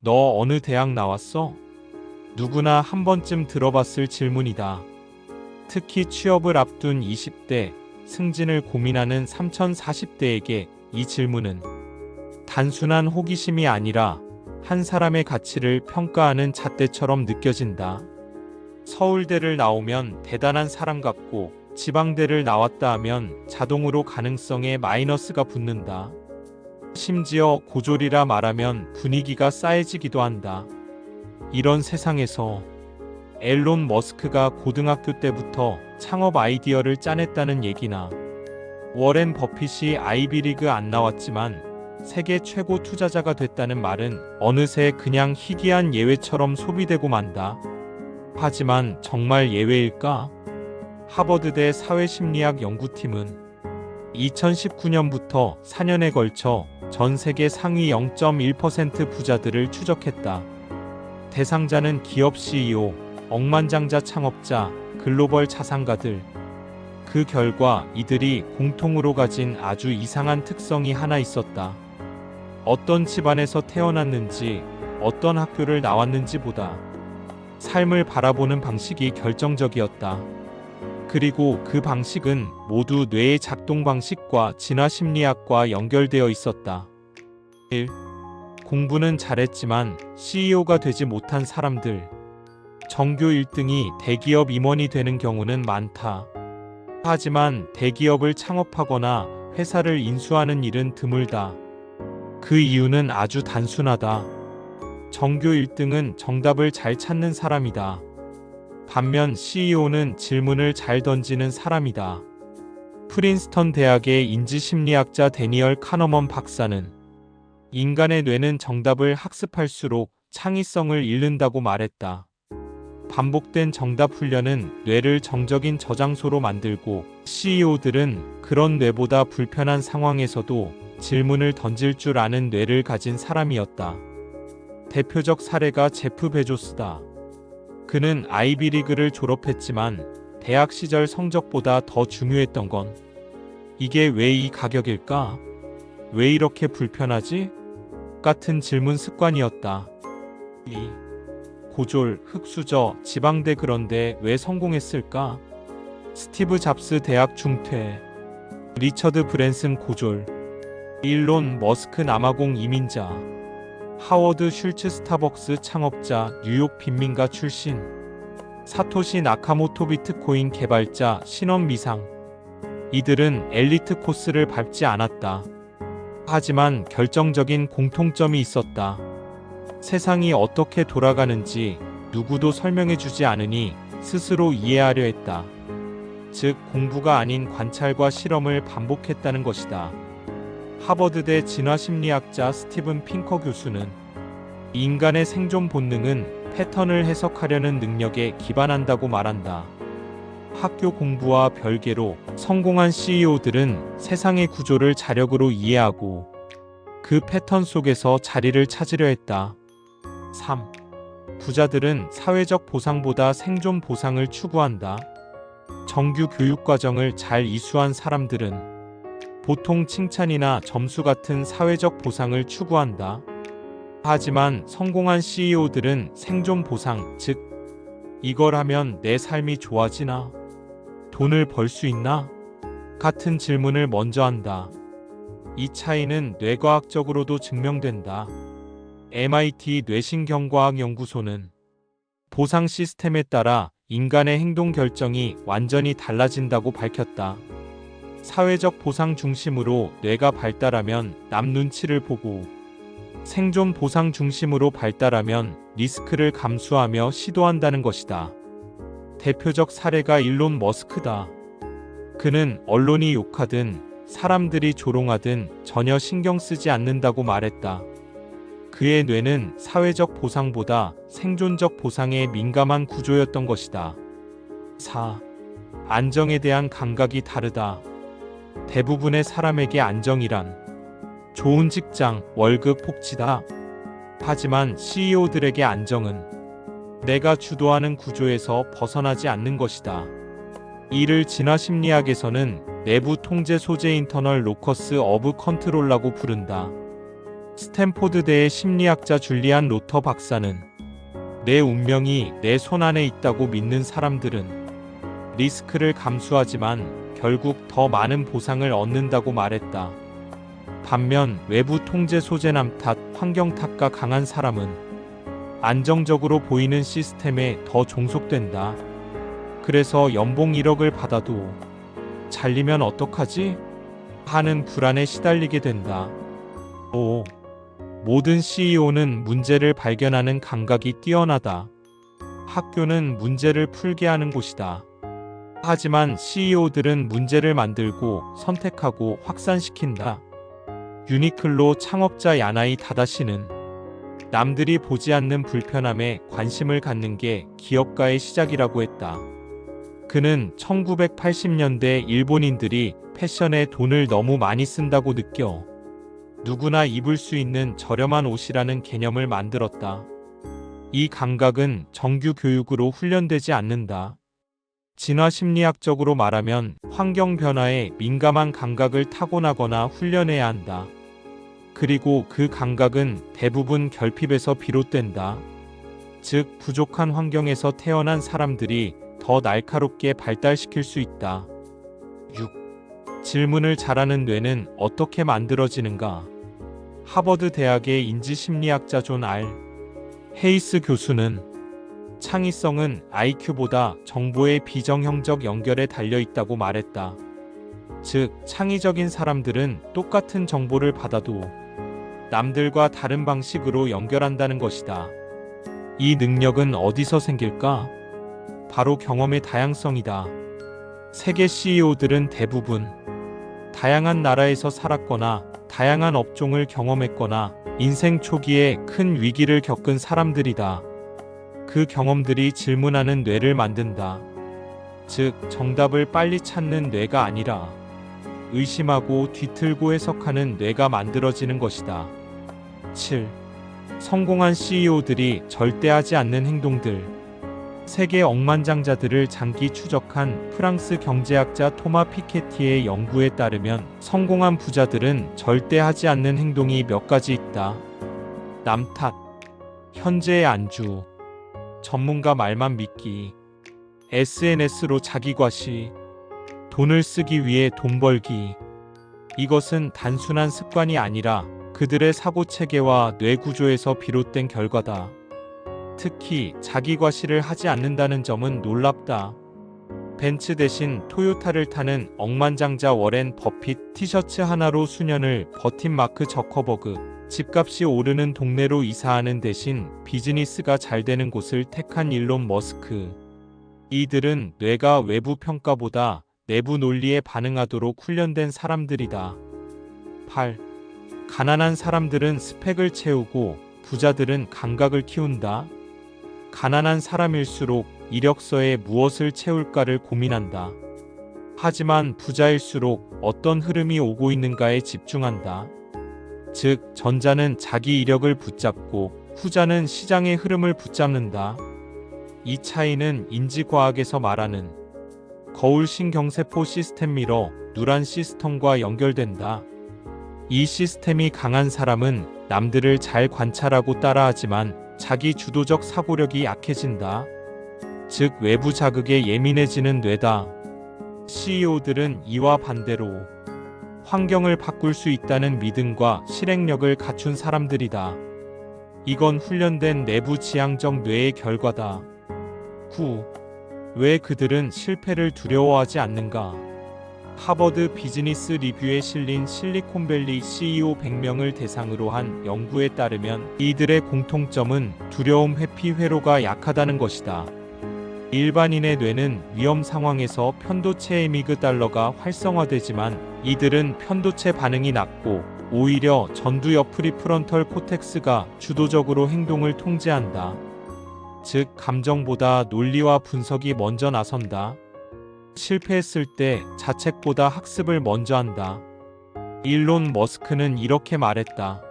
너 어느 대학 나왔어? 누구나 한 번쯤 들어봤을 질문이다. 특히 취업을 앞둔 20대, 승진을 고민하는 3040대에게 이 질문은 단순한 호기심이 아니라 한 사람의 가치를 평가하는 잣대처럼 느껴진다. 서울대를 나오면 대단한 사람 같고 지방대를 나왔다 하면 자동으로 가능성에 마이너스가 붙는다. 심지어 고졸이라 말하면 분위기가 싸해지기도 한다. 이런 세상에서 앨런 머스크가 고등학교 때부터 창업 아이디어를 짜냈다는 얘기나 워렌 버핏이 아이비리그 안 나왔지만 세계 최고 투자자가 됐다는 말은 어느새 그냥 희귀한 예외처럼 소비되고 만다. 하지만 정말 예외일까? 하버드대 사회심리학 연구팀은 2019년부터 4년에 걸쳐 전 세계 상위 0.1% 부자들을 추적했다. 대상자는 기업 CEO, 억만장자 창업자, 글로벌 자산가들. 그 결과 이들이 공통으로 가진 아주 이상한 특성이 하나 있었다. 어떤 집안에서 태어났는지, 어떤 학교를 나왔는지보다 삶을 바라보는 방식이 결정적이었다. 그리고 그 방식은 모두 뇌의 작동 방식과 진화 심리학과 연결되어 있었다. 1. 공부는 잘했지만 CEO가 되지 못한 사람들. 전교 1등이 대기업 임원이 되는 경우는 많다. 하지만 대기업을 창업하거나 회사를 인수하는 일은 드물다. 그 이유는 아주 단순하다. 전교 1등은 정답을 잘 찾는 사람이다. 반면 CEO는 질문을 잘 던지는 사람이다. 프린스턴 대학의 인지심리학자 데니얼 카너먼 박사는 인간의 뇌는 정답을 학습할수록 창의성을 잃는다고 말했다. 반복된 정답 훈련은 뇌를 정적인 저장소로 만들고 CEO들은 그런 뇌보다 불편한 상황에서도 질문을 던질 줄 아는 뇌를 가진 사람이었다. 대표적 사례가 제프 베조스다. 그는 아이비리그를 졸업했지만 대학 시절 성적보다 더 중요했던 건 이게 왜 이 가격일까? 왜 이렇게 불편하지? 같은 질문 습관이었다. 2. 고졸, 흙수저, 지방대. 그런데 왜 성공했을까? 스티브 잡스 대학 중퇴, 리처드 브랜슨 고졸, 일론 머스크 남아공 이민자, 하워드 슐츠 스타벅스 창업자, 뉴욕 빈민가 출신, 사토시 나카모토 비트코인 개발자, 신원 미상. 이들은 엘리트 코스를 밟지 않았다. 하지만 결정적인 공통점이 있었다. 세상이 어떻게 돌아가는지 누구도 설명해주지 않으니 스스로 이해하려 했다. 즉, 공부가 아닌 관찰과 실험을 반복했다는 것이다. 하버드대 진화심리학자 스티븐 핑커 교수는 인간의 생존 본능은 패턴을 해석하려는 능력에 기반한다고 말한다. 학교 공부와 별개로 성공한 CEO들은 세상의 구조를 자력으로 이해하고 그 패턴 속에서 자리를 찾으려 했다. 3. 부자들은 사회적 보상보다 생존 보상을 추구한다. 정규 교육과정을 잘 이수한 사람들은 보통 칭찬이나 점수 같은 사회적 보상을 추구한다. 하지만 성공한 CEO들은 생존 보상, 즉, 이걸 하면 내 삶이 좋아지나? 돈을 벌 수 있나? 같은 질문을 먼저 한다. 이 차이는 뇌과학적으로도 증명된다. MIT 뇌신경과학연구소는 보상 시스템에 따라 인간의 행동 결정이 완전히 달라진다고 밝혔다. 사회적 보상 중심으로 뇌가 발달하면 남 눈치를 보고 생존 보상 중심으로 발달하면 리스크를 감수하며 시도한다는 것이다. 대표적 사례가 일론 머스크다. 그는 언론이 욕하든 사람들이 조롱하든 전혀 신경 쓰지 않는다고 말했다. 그의 뇌는 사회적 보상보다 생존적 보상에 민감한 구조였던 것이다. 4. 안정에 대한 감각이 다르다. 대부분의 사람에게 안정이란 좋은 직장, 월급, 복지다. 하지만 CEO들에게 안정은 내가 주도하는 구조에서 벗어나지 않는 것이다. 이를 진화심리학에서는 내부 통제 소재 인터널 로커스 오브 컨트롤라고 부른다. 스탠포드대의 심리학자 줄리안 로터 박사는 내 운명이 내 손안에 있다고 믿는 사람들은 리스크를 감수하지만 결국 더 많은 보상을 얻는다고 말했다. 반면 외부 통제 소재남 탓, 환경 탓과 강한 사람은 안정적으로 보이는 시스템에 더 종속된다. 그래서 연봉 1억을 받아도 잘리면 어떡하지? 하는 불안에 시달리게 된다. 5. 모든 CEO는 문제를 발견하는 감각이 뛰어나다. 학교는 문제를 풀게 하는 곳이다. 하지만 CEO들은 문제를 만들고 선택하고 확산시킨다. 유니클로 창업자 야나이 다다시는 남들이 보지 않는 불편함에 관심을 갖는 게 기업가의 시작이라고 했다. 그는 1980년대 일본인들이 패션에 돈을 너무 많이 쓴다고 느껴 누구나 입을 수 있는 저렴한 옷이라는 개념을 만들었다. 이 감각은 정규 교육으로 훈련되지 않는다. 진화 심리학적으로 말하면 환경 변화에 민감한 감각을 타고나거나 훈련해야 한다. 그리고 그 감각은 대부분 결핍에서 비롯된다. 즉, 부족한 환경에서 태어난 사람들이 더 날카롭게 발달시킬 수 있다. 6. 질문을 잘하는 뇌는 어떻게 만들어지는가? 하버드 대학의 인지심리학자 존 R. 헤이스 교수는 창의성은 IQ보다 정보의 비정형적 연결에 달려 있다고 말했다. 즉, 창의적인 사람들은 똑같은 정보를 받아도 남들과 다른 방식으로 연결한다는 것이다. 이 능력은 어디서 생길까? 바로 경험의 다양성이다. 세계 CEO들은 대부분 다양한 나라에서 살았거나 다양한 업종을 경험했거나 인생 초기에 큰 위기를 겪은 사람들이다. 그 경험들이 질문하는 뇌를 만든다. 즉, 정답을 빨리 찾는 뇌가 아니라 의심하고 뒤틀고 해석하는 뇌가 만들어지는 것이다. 7. 성공한 CEO들이 절대 하지 않는 행동들. 세계 억만장자들을 장기 추적한 프랑스 경제학자 토마 피케티의 연구에 따르면 성공한 부자들은 절대 하지 않는 행동이 몇 가지 있다. 남 탓, 현재의 안주, 전문가 말만 믿기, SNS로 자기 과시, 돈을 쓰기 위해 돈 벌기. 이것은 단순한 습관이 아니라 그들의 사고 체계와 뇌 구조에서 비롯된 결과다. 특히 자기 과시를 하지 않는다는 점은 놀랍다. 벤츠 대신 토요타를 타는 억만장자 워렌 버핏, 티셔츠 하나로 수년을 버틴 마크 저커버그, 집값이 오르는 동네로 이사하는 대신 비즈니스가 잘 되는 곳을 택한 일론 머스크. 이들은 뇌가 외부 평가보다 내부 논리에 반응하도록 훈련된 사람들이다. 8. 가난한 사람들은 스펙을 채우고 부자들은 감각을 키운다. 가난한 사람일수록 이력서에 무엇을 채울까를 고민한다. 하지만 부자일수록 어떤 흐름이 오고 있는가에 집중한다. 즉, 전자는 자기 이력을 붙잡고 후자는 시장의 흐름을 붙잡는다. 이 차이는 인지과학에서 말하는 거울 신경세포 시스템 미러 뉴런 시스템과 연결된다. 이 시스템이 강한 사람은 남들을 잘 관찰하고 따라하지만 자기 주도적 사고력이 약해진다. 즉, 외부 자극에 예민해지는 뇌다. CEO들은 이와 반대로 환경을 바꿀 수 있다는 믿음과 실행력을 갖춘 사람들이다. 이건 훈련된 내부 지향적 뇌의 결과다. 9. 왜 그들은 실패를 두려워하지 않는가? 하버드 비즈니스 리뷰에 실린 실리콘밸리 CEO 100명을 대상으로 한 연구에 따르면 이들의 공통점은 두려움 회피 회로가 약하다는 것이다. 일반인의 뇌는 위험 상황에서 편도체 에미그달러가 활성화되지만 이들은 편도체 반응이 낮고 오히려 전두엽 프리프론털 코텍스가 주도적으로 행동을 통제한다. 즉, 감정보다 논리와 분석이 먼저 나선다. 실패했을 때 자책보다 학습을 먼저 한다. 일론 머스크는 이렇게 말했다.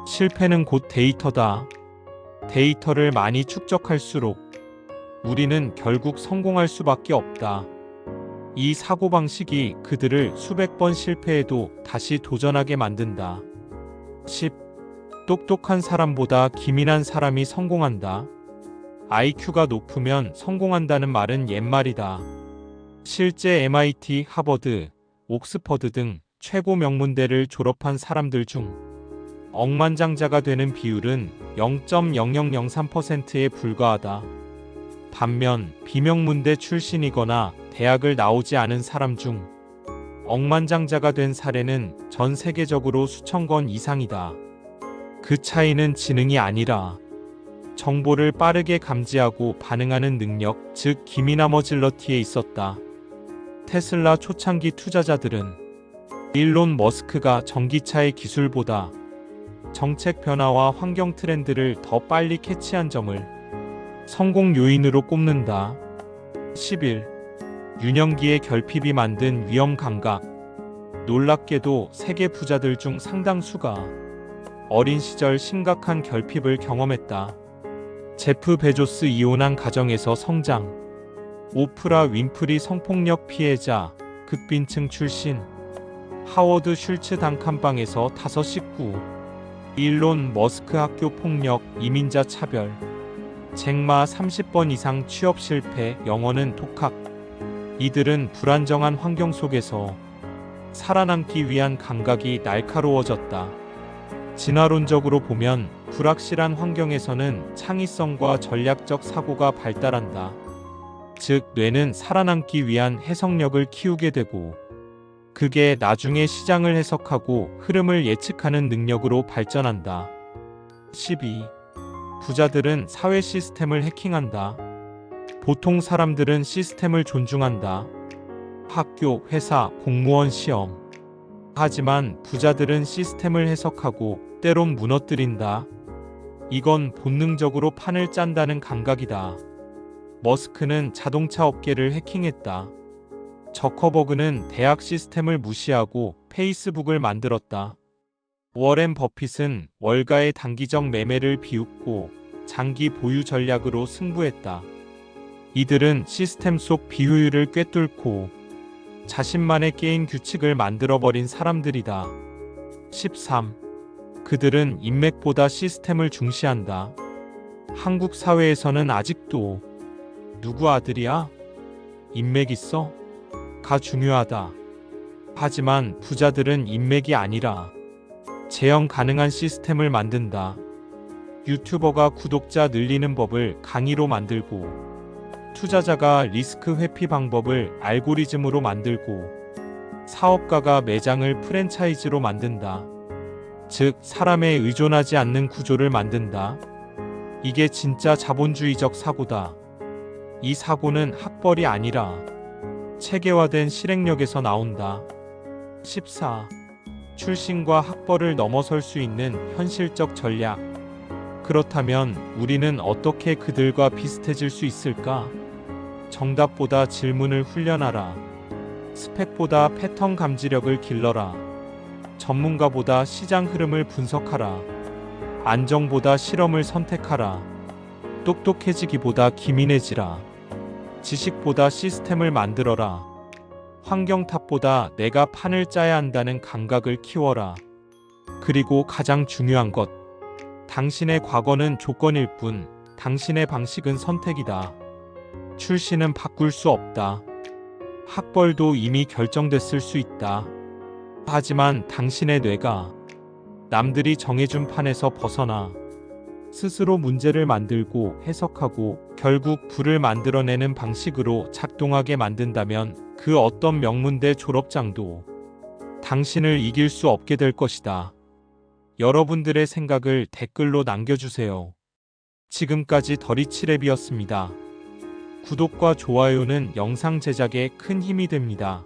실패는 곧 데이터다. 데이터를 많이 축적할수록 우리는 결국 성공할 수밖에 없다. 이 사고방식이 그들을 수백 번 실패해도 다시 도전하게 만든다. 10. 똑똑한 사람보다 기민한 사람이 성공한다. IQ가 높으면 성공한다는 말은 옛말이다. 실제 MIT, 하버드, 옥스퍼드 등 최고 명문대를 졸업한 사람들 중 억만장자가 되는 비율은 0.0003%에 불과하다. 반면 비명문대 출신이거나 대학을 나오지 않은 사람 중 억만장자가 된 사례는 전 세계적으로 수천 건 이상이다. 그 차이는 지능이 아니라 정보를 빠르게 감지하고 반응하는 능력, 즉 기미나 머질러티에 있었다. 테슬라 초창기 투자자들은 일론 머스크가 전기차의 기술보다 정책 변화와 환경 트렌드를 더 빨리 캐치한 점을 성공 요인으로 꼽는다. 11. 유년기의 결핍이 만든 위험 감각. 놀랍게도 세계 부자들 중 상당수가 어린 시절 심각한 결핍을 경험했다. 제프 베조스 이혼한 가정에서 성장, 오프라 윈프리 성폭력 피해자, 극빈층 출신, 하워드 슐츠 단칸방에서 5 식구, 일론 머스크 학교 폭력, 이민자 차별, 잭마 30번 이상 취업 실패, 영어는 독학. 이들은 불안정한 환경 속에서 살아남기 위한 감각이 날카로워졌다. 진화론적으로 보면 불확실한 환경에서는 창의성과 전략적 사고가 발달한다. 즉, 뇌는 살아남기 위한 해석력을 키우게 되고, 그게 나중에 시장을 해석하고 흐름을 예측하는 능력으로 발전한다. 12. 부자들은 사회 시스템을 해킹한다. 보통 사람들은 시스템을 존중한다. 학교, 회사, 공무원 시험. 하지만 부자들은 시스템을 해석하고 때론 무너뜨린다. 이건 본능적으로 판을 짠다는 감각이다. 머스크는 자동차 업계를 해킹했다. 저커버그는 대학 시스템을 무시하고 페이스북을 만들었다. 워렌 버핏은 월가의 단기적 매매를 비웃고 장기 보유 전략으로 승부했다. 이들은 시스템 속 비효율을 꿰뚫고 자신만의 게임 규칙을 만들어버린 사람들이다. 13. 그들은 인맥보다 시스템을 중시한다. 한국 사회에서는 아직도 누구 아들이야? 인맥 있어? 가 중요하다. 하지만 부자들은 인맥이 아니라 재현 가능한 시스템을 만든다. 유튜버가 구독자 늘리는 법을 강의로 만들고, 투자자가 리스크 회피 방법을 알고리즘으로 만들고, 사업가가 매장을 프랜차이즈로 만든다. 즉, 사람에 의존하지 않는 구조를 만든다. 이게 진짜 자본주의적 사고다. 이 사고는 학벌이 아니라 체계화된 실행력에서 나온다. 14. 출신과 학벌을 넘어설 수 있는 현실적 전략. 그렇다면 우리는 어떻게 그들과 비슷해질 수 있을까? 정답보다 질문을 훈련하라. 스펙보다 패턴 감지력을 길러라. 전문가보다 시장 흐름을 분석하라. 안정보다 실험을 선택하라. 똑똑해지기보다 기민해지라. 지식보다 시스템을 만들어라. 환경탑보다 내가 판을 짜야 한다는 감각을 키워라. 그리고 가장 중요한 것. 당신의 과거는 조건일 뿐, 당신의 방식은 선택이다. 출신은 바꿀 수 없다. 학벌도 이미 결정됐을 수 있다. 하지만 당신의 뇌가 남들이 정해준 판에서 벗어나 스스로 문제를 만들고 해석하고 결국 불을 만들어내는 방식으로 작동하게 만든다면 그 어떤 명문대 졸업장도 당신을 이길 수 없게 될 것이다. 여러분들의 생각을 댓글로 남겨주세요. 지금까지 더리치랩이었습니다. 구독과 좋아요는 영상 제작에 큰 힘이 됩니다.